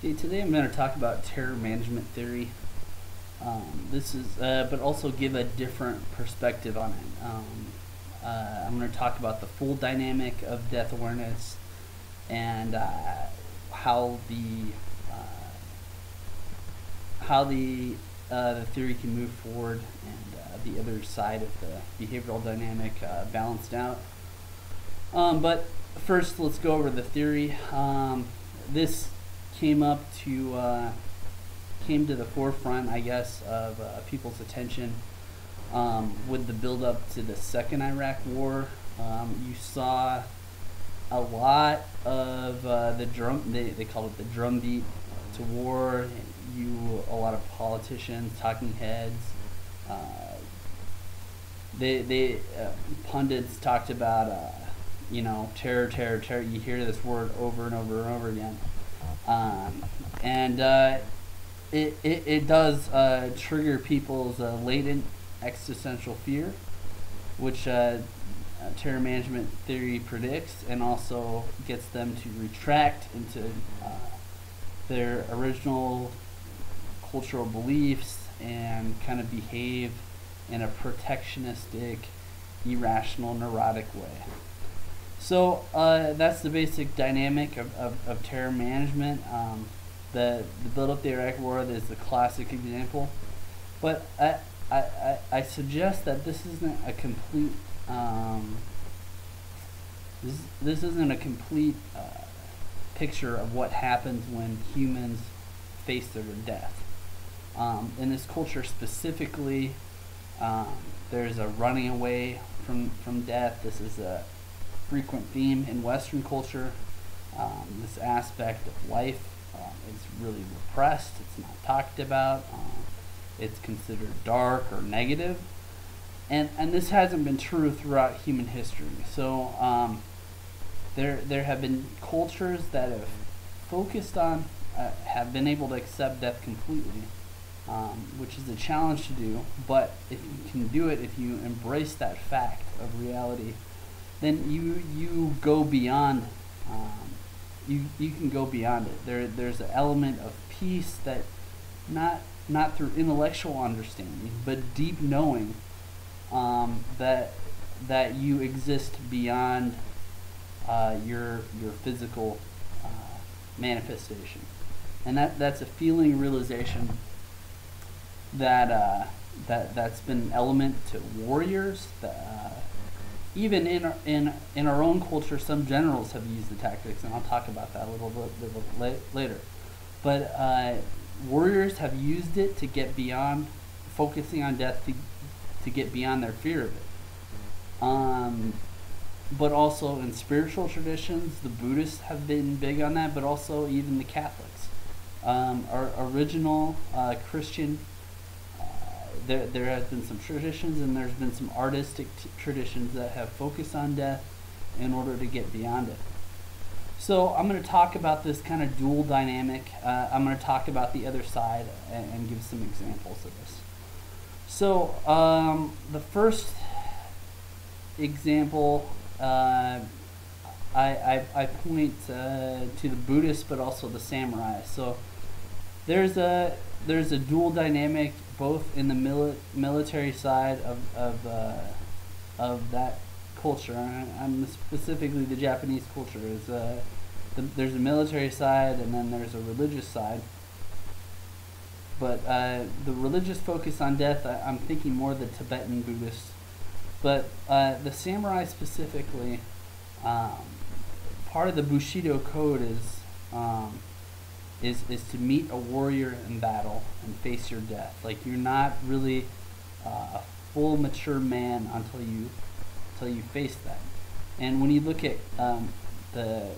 Okay, today I'm going to talk about terror management theory. But also give a different perspective on it. I'm going to talk about the full dynamic of death awareness and how the theory can move forward, and the other side of the behavioral dynamic balanced out. But first, let's go over the theory. This came to the forefront, I guess, of people's attention with the build-up to the second Iraq War. You saw a lot of the drum. They called it the drumbeat to war. A lot of politicians, talking heads. Pundits talked about terror, terror, terror. You hear this word over and over and over again. It does trigger people's latent existential fear, which terror management theory predicts, and also gets them to retract into their original cultural beliefs and kind of behave in a protectionistic, irrational, neurotic way. So that's the basic dynamic of terror management. The build-up to the Iraq War is the classic example, but I suggest that this isn't a complete this isn't a complete picture of what happens when humans face their death. In this culture specifically, there's a running away from death. This is a frequent theme in Western culture. This aspect of life is really repressed. It's not talked about. It's considered dark or negative, and this hasn't been true throughout human history. So there have been cultures that have focused on have been able to accept death completely, which is a challenge to do. But if you can do it, if you embrace that fact of reality, then you go beyond. You can go beyond it. There's an element of peace that not through intellectual understanding, but deep knowing that you exist beyond your physical manifestation, and that's a feeling realization that's been an element to warriors. Even in our own culture, some generals have used the tactics, and I'll talk about that a little bit later. But warriors have used it to get beyond focusing on death, to get beyond their fear of it. But also in spiritual traditions, the Buddhists have been big on that, but also even the Catholics. Our original Christian. There has been some traditions, and there's been some artistic traditions that have focused on death in order to get beyond it. So I'm going to talk about this kind of dual dynamic. I'm going to talk about the other side and give some examples of this. So the first example, I point to the Buddhists, but also the samurai. So there's a dual dynamic both in the military side of that culture. I'm specifically the Japanese culture. There's a military side, and then there's a religious side. But the religious focus on death, I'm thinking more the Tibetan Buddhists. But the samurai specifically, part of the Bushido code is to meet a warrior in battle and face your death. Like, you're not really a full mature man until you face that. And when you look at the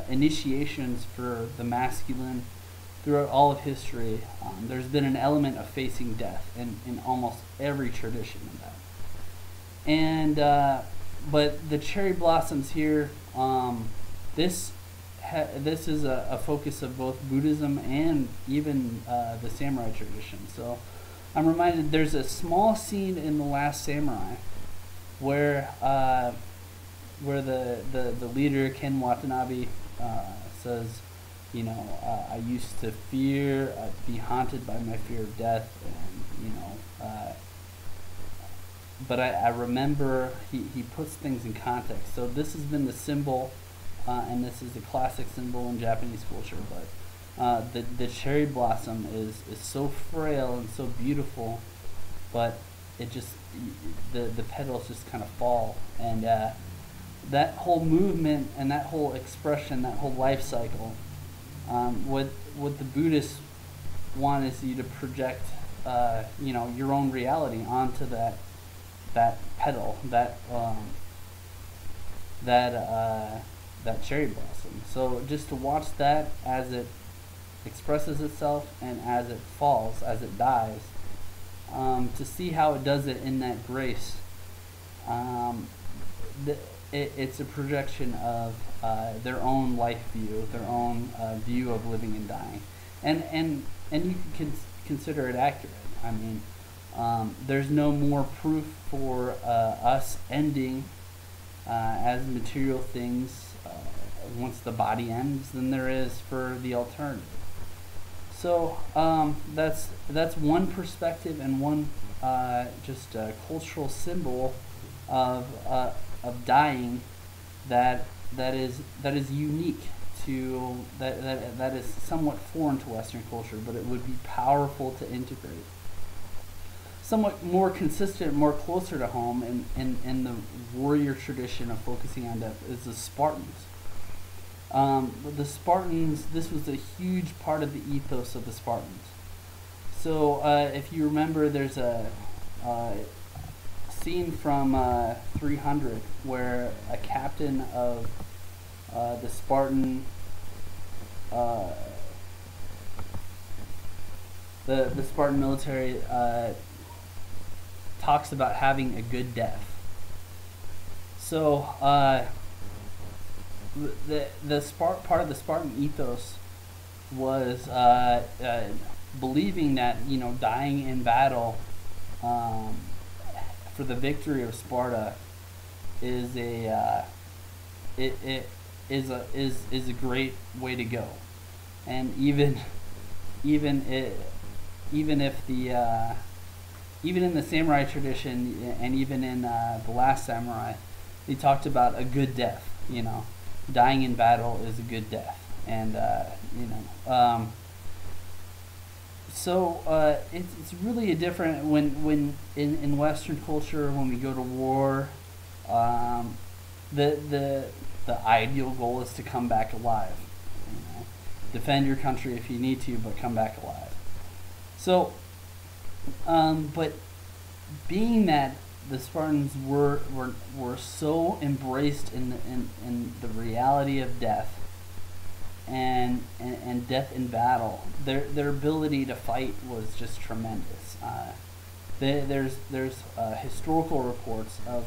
initiations for the masculine throughout all of history, there's been an element of facing death in almost every tradition of that. And but the cherry blossoms here. This is a focus of both Buddhism and even the samurai tradition. So I'm reminded there's a small scene in The Last Samurai where the leader Ken Watanabe says, I used to be haunted by my fear of death, but I remember he puts things in context. So this has been the symbol, and this is a classic symbol in Japanese culture, but the cherry blossom is so frail and so beautiful, but it just, the petals just kind of fall, and that whole movement and that whole expression, that whole life cycle, what the Buddhists want is you to project your own reality onto that petal, that cherry blossom. So just to watch that as it expresses itself and as it falls, as it dies, to see how it does it in that grace. It's a projection of their own life view, their own view of living and dying, and you can consider it accurate. I mean, there's no more proof for us ending as material things once the body ends than there is for the alternative. So that's one perspective and one just cultural symbol of dying that is unique to that is somewhat foreign to Western culture, but it would be powerful to integrate. Somewhat more consistent, more closer to home in the warrior tradition of focusing on death is the Spartans. The Spartans, this was a huge part of the ethos of the Spartans. So if you remember, there's a scene from 300 where a captain of the Spartan the Spartan military talks about having a good death. So the part of the Spartan ethos was believing that dying in battle for the victory of Sparta is a great way to go, and even in the samurai tradition, and even in The Last Samurai, they talked about a good death. Dying in battle is a good death, and so it's really a different when in Western culture, when we go to war, the ideal goal is to come back alive. Defend your country if you need to, but come back alive. So, but being that the Spartans were so embraced in the reality of death and death in battle, their ability to fight was just tremendous. There's historical reports of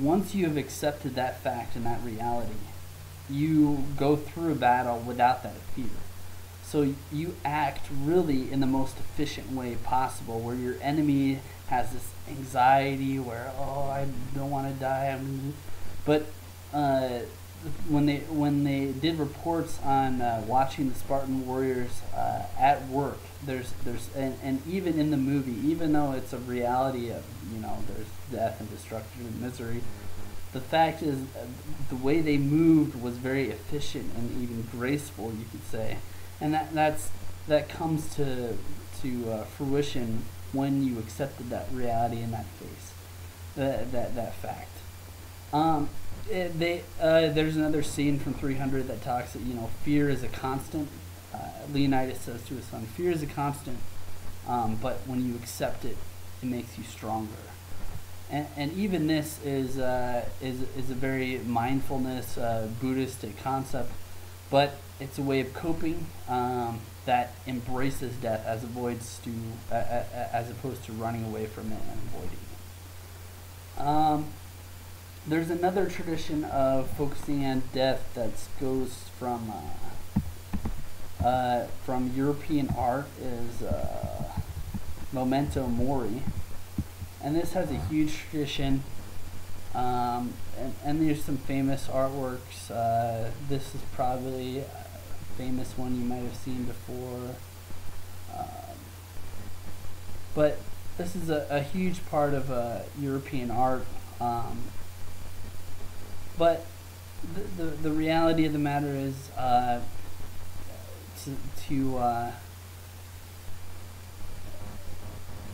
once you have accepted that fact and that reality, you go through a battle without that fear. So you act really in the most efficient way possible, where your enemy has this anxiety where, I don't want to die. But when they did reports on watching the Spartan warriors at work, there's and even in the movie, even though it's a reality of there's death and destruction and misery, the fact is the way they moved was very efficient and even graceful, you could say. And that comes to fruition when you accepted that reality in that case, that fact. There's another scene from 300 that talks that fear is a constant. Leonidas says to his son, "Fear is a constant, but when you accept it, it makes you stronger." And even this is a very mindfulness Buddhistic concept, but it's a way of coping that embraces death as opposed to running away from it and avoiding it. There's another tradition of focusing on death that goes from European art is Memento Mori, and this has a huge tradition. And there's some famous artworks. This is probably famous one you might have seen before. Um, but this is a huge part of European art. But the reality of the matter is to to, uh,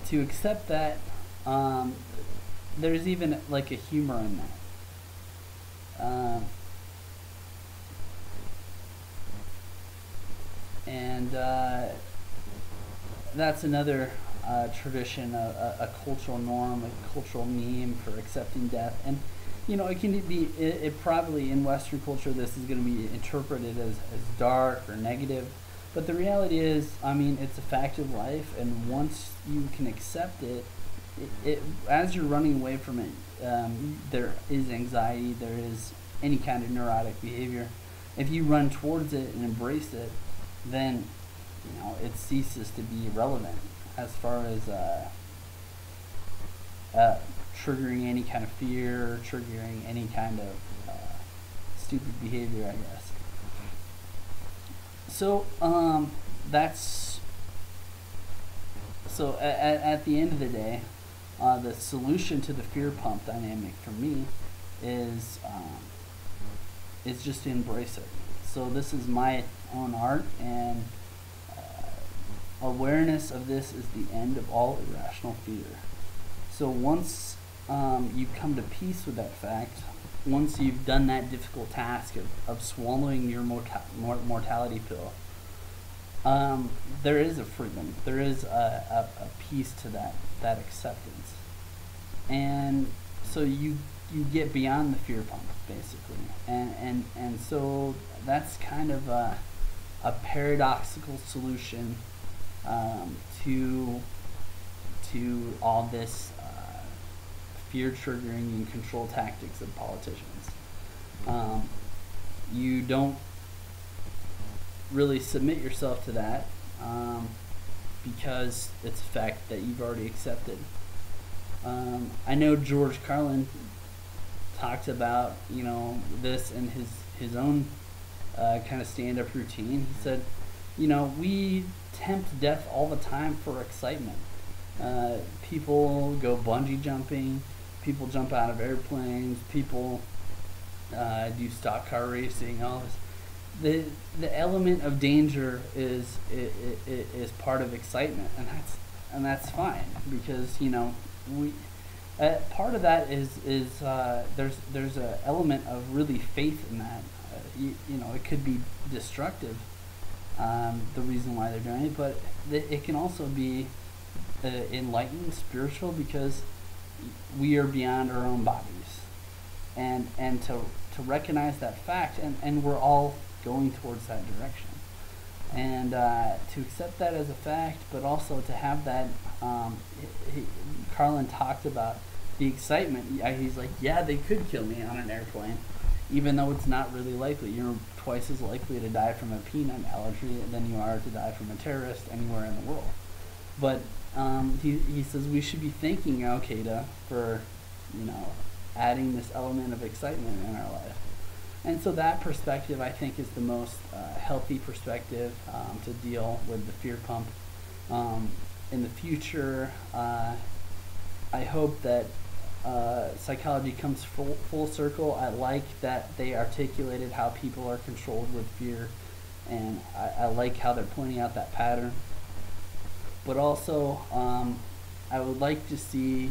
to accept that there's even like a humor in that. And that's another tradition, a cultural norm, a cultural meme for accepting death. And it can be, it probably in Western culture, this is going to be interpreted as dark or negative. But the reality is, I mean, it's a fact of life, and once you can accept it, as you're running away from it, there is anxiety, there is any kind of neurotic behavior. If you run towards it and embrace it, then it ceases to be relevant as far as triggering any kind of fear, triggering any kind of stupid behavior, I guess. So that's so at the end of the day, the solution to the fear pump dynamic for me is just to embrace it. So this is my own art, and awareness of this is the end of all irrational fear. So once you come to peace with that fact, once you've done that difficult task of swallowing your mortality pill, there is a freedom. There is a peace to that acceptance. And so you get beyond the fear pump, basically. And so that's kind of a paradoxical solution to all this fear triggering and control tactics of politicians. You don't really submit yourself to that because it's a fact that you've already accepted. I know George Carlin talked about this in his own kind of stand-up routine. He said, we tempt death all the time for excitement. People go bungee jumping, people jump out of airplanes, people do stock car racing, all this. The element of danger is part of excitement, and that's fine, because we part of that is there's a element of really faith in that. It could be destructive, the reason why they're doing it, but it can also be enlightened, spiritual, because we are beyond our own bodies, and to recognize that fact, and we're all going towards that direction, and to accept that as a fact, but also to have that. Carlin talked about the excitement. He's like, yeah, they could kill me on an airplane, even though it's not really likely. You're twice as likely to die from a peanut allergy than you are to die from a terrorist anywhere in the world. But he says we should be thanking Al Qaeda for adding this element of excitement in our life. And so that perspective, I think, is the most healthy perspective to deal with the fear pump. In the future, I hope that psychology comes full circle. I like that they articulated how people are controlled with fear, and I like how they're pointing out that pattern. But also, I would like to see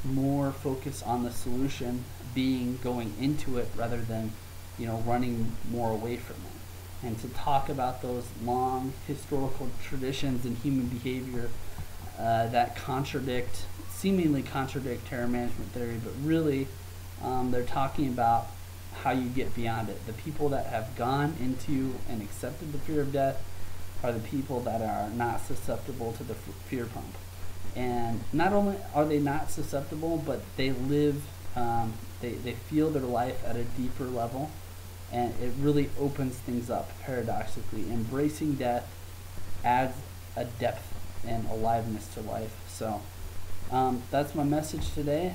more focus on the solution being going into it rather than running more away from it, and to talk about those long historical traditions in human behavior that seemingly contradict terror management theory, but really they're talking about how you get beyond it. The people that have gone into and accepted the fear of death are the people that are not susceptible to the fear pump. And not only are they not susceptible, but they live, they feel their life at a deeper level, and it really opens things up paradoxically. Embracing death adds a depth and aliveness to life. So that's my message today,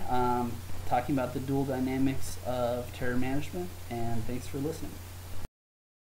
talking about the dual dynamics of terror management, and thanks for listening.